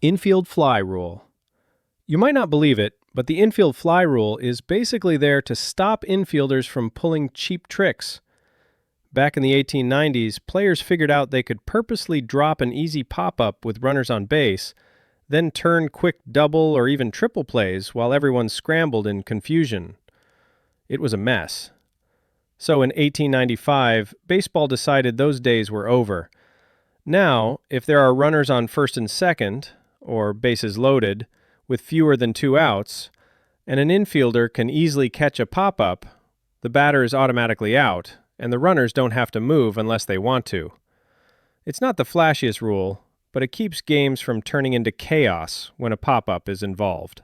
Infield fly rule. You might not believe it, but the infield fly rule is basically there to stop infielders from pulling cheap tricks. Back in the 1890s, players figured out they could purposely drop an easy pop-up with runners on base, then turn quick double or even triple plays while everyone scrambled in confusion. It was a mess. So in 1895, baseball decided those days were over. Now, if there are runners on first and second, or bases loaded, with fewer than 2 outs, and an infielder can easily catch a pop-up, the batter is automatically out, and the runners don't have to move unless they want to. It's not the flashiest rule, but it keeps games from turning into chaos when a pop-up is involved.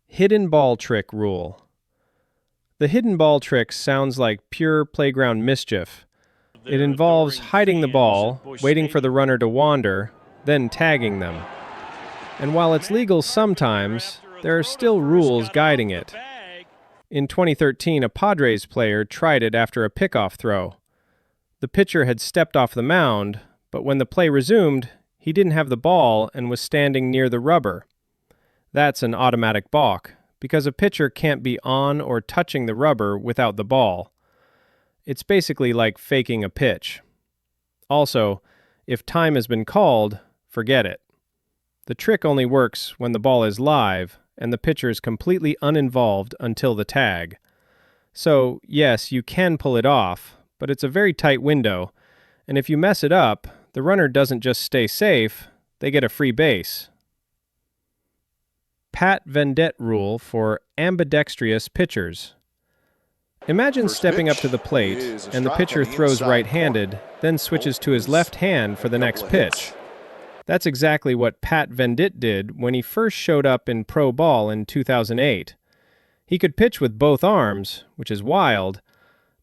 Hidden ball trick rule. The hidden ball trick sounds like pure playground mischief. It involves hiding the ball, waiting for the runner to wander, then tagging them. And while it's legal sometimes, there are still rules guiding it. In 2013, a Padres player tried it after a pickoff throw. The pitcher had stepped off the mound, but when the play resumed, he didn't have the ball and was standing near the rubber. That's an automatic balk, because a pitcher can't be on or touching the rubber without the ball. It's basically like faking a pitch. Also, if time has been called, forget it. The trick only works when the ball is live and the pitcher is completely uninvolved until the tag. So, yes, you can pull it off, but it's a very tight window, and if you mess it up, the runner doesn't just stay safe, they get a free base. Pat Venditte rule for ambidextrous pitchers. Imagine stepping up to the plate, and the pitcher throws right-handed, then switches to his left hand for the next pitch. That's exactly what Pat Venditte did when he first showed up in pro ball in 2008. He could pitch with both arms, which is wild,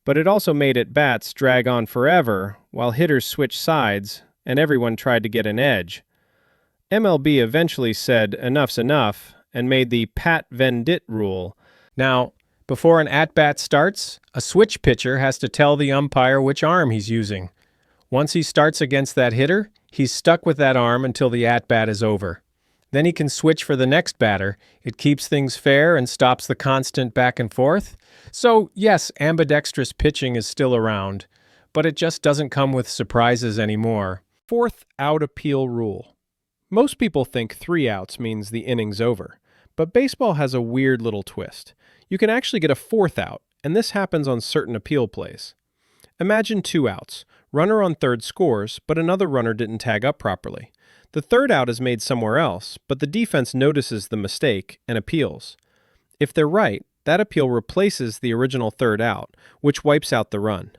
but it also made at-bats drag on forever while hitters switched sides and everyone tried to get an edge. MLB eventually said enough's enough and made the Pat Venditte rule. Now, before an at-bat starts, a switch pitcher has to tell the umpire which arm he's using. Once he starts against that hitter, he's stuck with that arm until the at-bat is over. Then he can switch for the next batter. It keeps things fair and stops the constant back and forth. So, yes, ambidextrous pitching is still around, but it just doesn't come with surprises anymore. Fourth out appeal rule. Most people think 3 outs means the inning's over, but baseball has a weird little twist. You can actually get a 4th out, and this happens on certain appeal plays. Imagine 2 outs. Runner on third scores, but another runner didn't tag up properly. The 3rd out is made somewhere else, but the defense notices the mistake and appeals. If they're right, that appeal replaces the original 3rd out, which wipes out the run.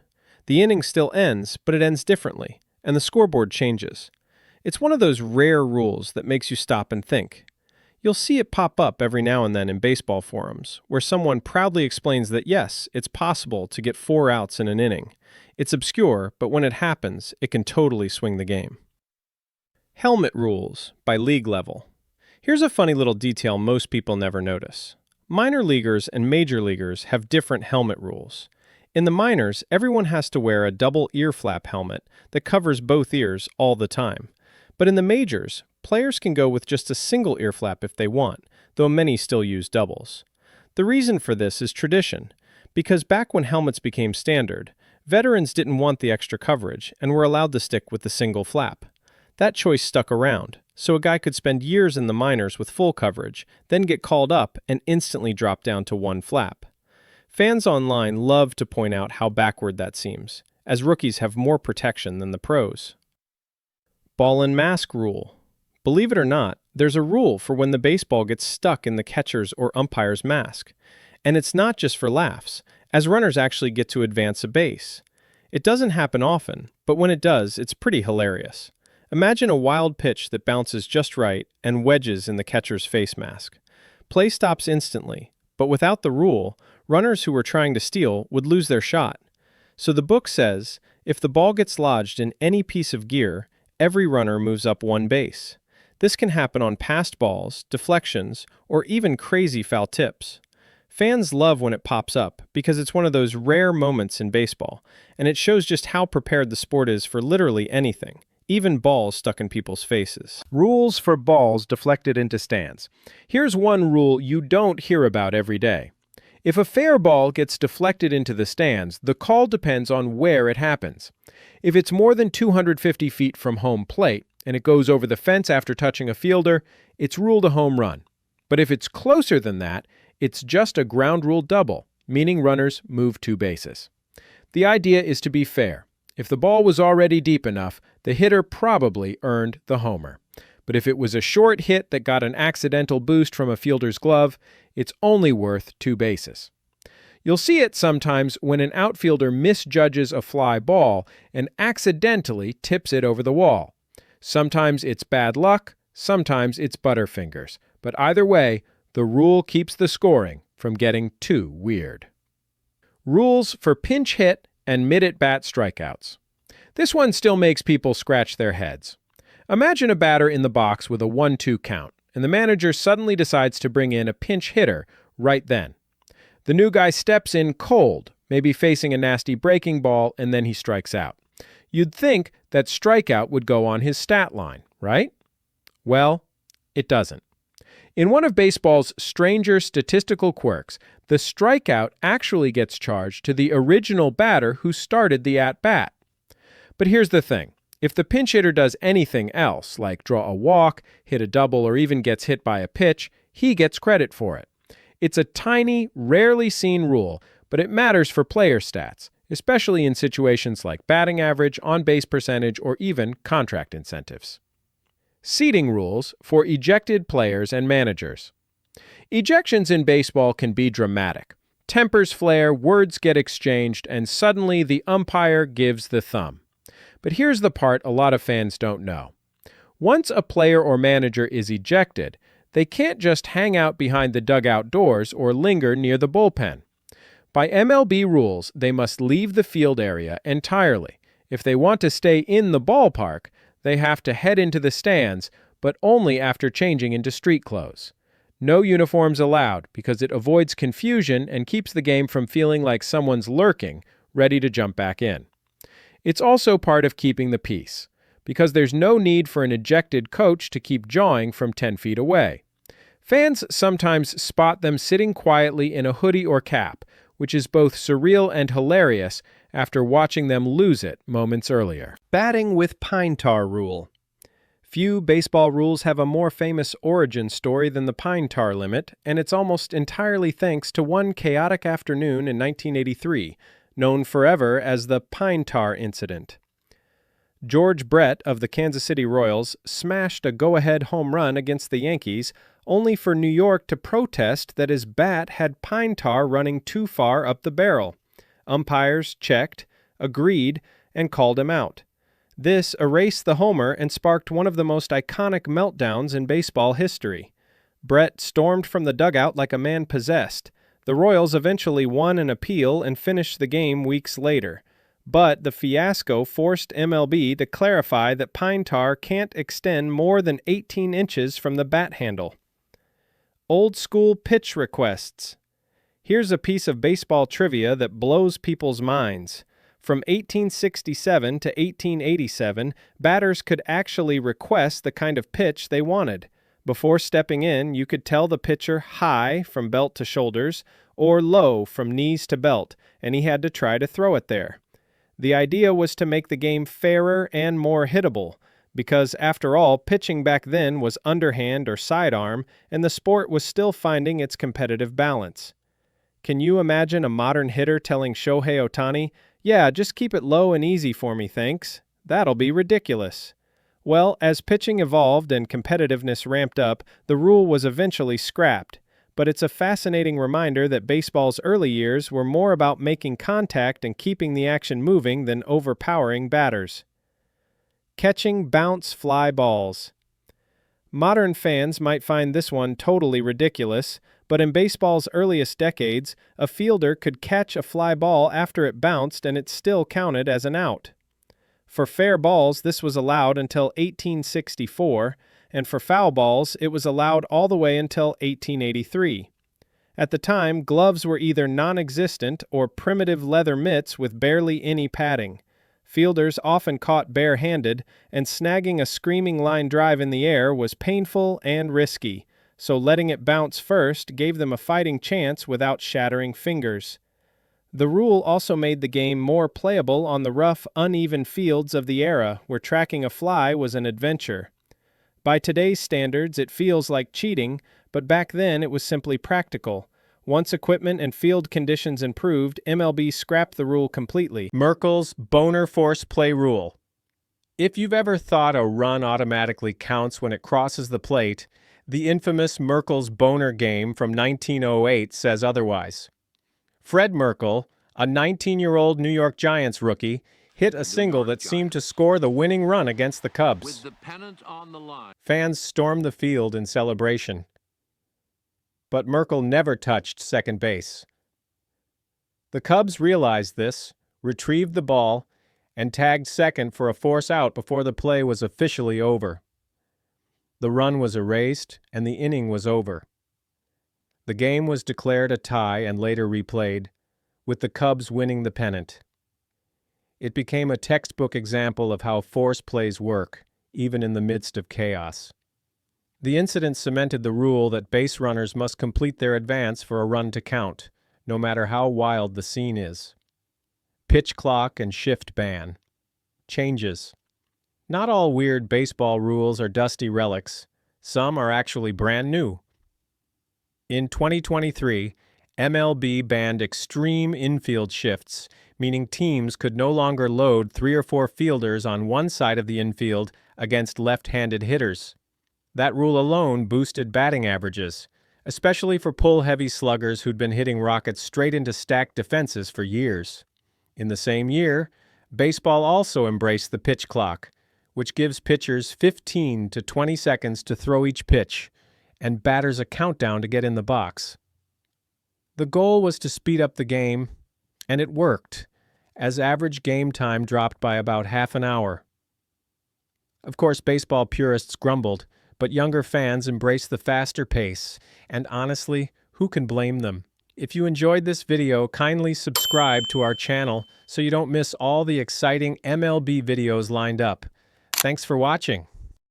The inning still ends, but it ends differently, and the scoreboard changes. It's one of those rare rules that makes you stop and think. You'll see it pop up every now and then in baseball forums, where someone proudly explains that yes, it's possible to get 4 outs in an inning. It's obscure, but when it happens, it can totally swing the game. Helmet rules by league level. Here's a funny little detail most people never notice. Minor leaguers and major leaguers have different helmet rules. In the minors, everyone has to wear a double ear flap helmet that covers both ears all the time. But in the majors, players can go with just a single ear flap if they want, though many still use doubles. The reason for this is tradition, because back when helmets became standard, veterans didn't want the extra coverage and were allowed to stick with the single flap. That choice stuck around, so a guy could spend years in the minors with full coverage, then get called up and instantly drop down to 1 flap. Fans online love to point out how backward that seems, as rookies have more protection than the pros. Ball and mask rule. Believe it or not, there's a rule for when the baseball gets stuck in the catcher's or umpire's mask. And it's not just for laughs, as runners actually get to advance a base. It doesn't happen often, but when it does, it's pretty hilarious. Imagine a wild pitch that bounces just right and wedges in the catcher's face mask. Play stops instantly, but without the rule, runners who were trying to steal would lose their shot. So the book says, if the ball gets lodged in any piece of gear, every runner moves up 1 base. This can happen on passed balls, deflections, or even crazy foul tips. Fans love when it pops up because it's one of those rare moments in baseball, and it shows just how prepared the sport is for literally anything, even balls stuck in people's faces. Rules for balls deflected into stands. Here's one rule you don't hear about every day. If a fair ball gets deflected into the stands, the call depends on where it happens. If it's more than 250 feet from home plate, and it goes over the fence after touching a fielder, it's ruled a home run. But if it's closer than that, it's just a ground rule double, meaning runners move 2 bases. The idea is to be fair. If the ball was already deep enough, the hitter probably earned the homer. But if it was a short hit that got an accidental boost from a fielder's glove, it's only worth 2 bases. You'll see it sometimes when an outfielder misjudges a fly ball and accidentally tips it over the wall. Sometimes it's bad luck, sometimes it's butterfingers. But either way, the rule keeps the scoring from getting too weird. Rules for pinch hit and mid-at-bat strikeouts. This one still makes people scratch their heads. Imagine a batter in the box with a 1-2 count, and the manager suddenly decides to bring in a pinch hitter right then. The new guy steps in cold, maybe facing a nasty breaking ball, and then he strikes out. You'd think that strikeout would go on his stat line, right? Well, it doesn't. In one of baseball's stranger statistical quirks, the strikeout actually gets charged to the original batter who started the at-bat. But here's the thing. If the pinch hitter does anything else, like draw a walk, hit a double, or even gets hit by a pitch, he gets credit for it. It's a tiny, rarely seen rule, but it matters for player stats, especially in situations like batting average, on-base percentage, or even contract incentives. Seating rules for ejected players and managers. Ejections in baseball can be dramatic. Tempers flare, words get exchanged, and suddenly the umpire gives the thumb. But here's the part a lot of fans don't know. Once a player or manager is ejected, they can't just hang out behind the dugout doors or linger near the bullpen. By MLB rules, they must leave the field area entirely. If they want to stay in the ballpark, they have to head into the stands, but only after changing into street clothes. No uniforms allowed because it avoids confusion and keeps the game from feeling like someone's lurking, ready to jump back in. It's also part of keeping the peace, because there's no need for an ejected coach to keep jawing from 10 feet away. Fans sometimes spot them sitting quietly in a hoodie or cap, which is both surreal and hilarious after watching them lose it moments earlier. Batting with pine tar rule. Few baseball rules have a more famous origin story than the pine tar limit, and it's almost entirely thanks to one chaotic afternoon in 1983, known forever as the Pine Tar Incident. George Brett of the Kansas City Royals smashed a go-ahead home run against the Yankees, only for New York to protest that his bat had pine tar running too far up the barrel. Umpires checked, agreed, and called him out. This erased the homer and sparked one of the most iconic meltdowns in baseball history. Brett stormed from the dugout like a man possessed. The Royals eventually won an appeal and finished the game weeks later. But the fiasco forced MLB to clarify that pine tar can't extend more than 18 inches from the bat handle. Old school pitch requests. Here's a piece of baseball trivia that blows people's minds. From 1867 to 1887, batters could actually request the kind of pitch they wanted. Before stepping in, you could tell the pitcher high from belt to shoulders or low from knees to belt, and he had to try to throw it there. The idea was to make the game fairer and more hittable, because after all, pitching back then was underhand or sidearm, and the sport was still finding its competitive balance. Can you imagine a modern hitter telling Shohei Ohtani, "Yeah, just keep it low and easy for me, thanks"? That'll be ridiculous. Well, as pitching evolved and competitiveness ramped up, the rule was eventually scrapped. But it's a fascinating reminder that baseball's early years were more about making contact and keeping the action moving than overpowering batters. Catching bounce fly balls. Modern fans might find this one totally ridiculous, but in baseball's earliest decades, a fielder could catch a fly ball after it bounced and it still counted as an out. For fair balls, this was allowed until 1864, and for foul balls, it was allowed all the way until 1883. At the time, gloves were either non-existent or primitive leather mitts with barely any padding. Fielders often caught bare-handed, and snagging a screaming line drive in the air was painful and risky, so letting it bounce first gave them a fighting chance without shattering fingers. The rule also made the game more playable on the rough, uneven fields of the era, where tracking a fly was an adventure. By today's standards, it feels like cheating, but back then it was simply practical. Once equipment and field conditions improved, MLB scrapped the rule completely. Merkel's Boner Force Play Rule. If you've ever thought a run automatically counts when it crosses the plate, the infamous Merkel's Boner game from 1908 says otherwise. Fred Merkel, a 19-year-old New York Giants rookie, hit a single that seemed to score the winning run against the Cubs. With the pennant on the line. Fans stormed the field in celebration. But Merkel never touched second base. The Cubs realized this, retrieved the ball, and tagged second for a force out before the play was officially over. The run was erased, and the inning was over. The game was declared a tie and later replayed, with the Cubs winning the pennant. It became a textbook example of how force plays work, even in the midst of chaos. The incident cemented the rule that base runners must complete their advance for a run to count, no matter how wild the scene is. Pitch clock and shift ban. Changes. Not all weird baseball rules are dusty relics. Some are actually brand new. In 2023, MLB banned extreme infield shifts, meaning teams could no longer load 3 or 4 fielders on one side of the infield against left-handed hitters. That rule alone boosted batting averages, especially for pull-heavy sluggers who'd been hitting rockets straight into stacked defenses for years. In the same year, baseball also embraced the pitch clock, which gives pitchers 15 to 20 seconds to throw each pitch, and batters a countdown to get in the box. The goal was to speed up the game, and it worked, as average game time dropped by about half an hour. Of course, baseball purists grumbled, but younger fans embraced the faster pace, and honestly, who can blame them? If you enjoyed this video, kindly subscribe to our channel so you don't miss all the exciting MLB videos lined up. Thanks for watching.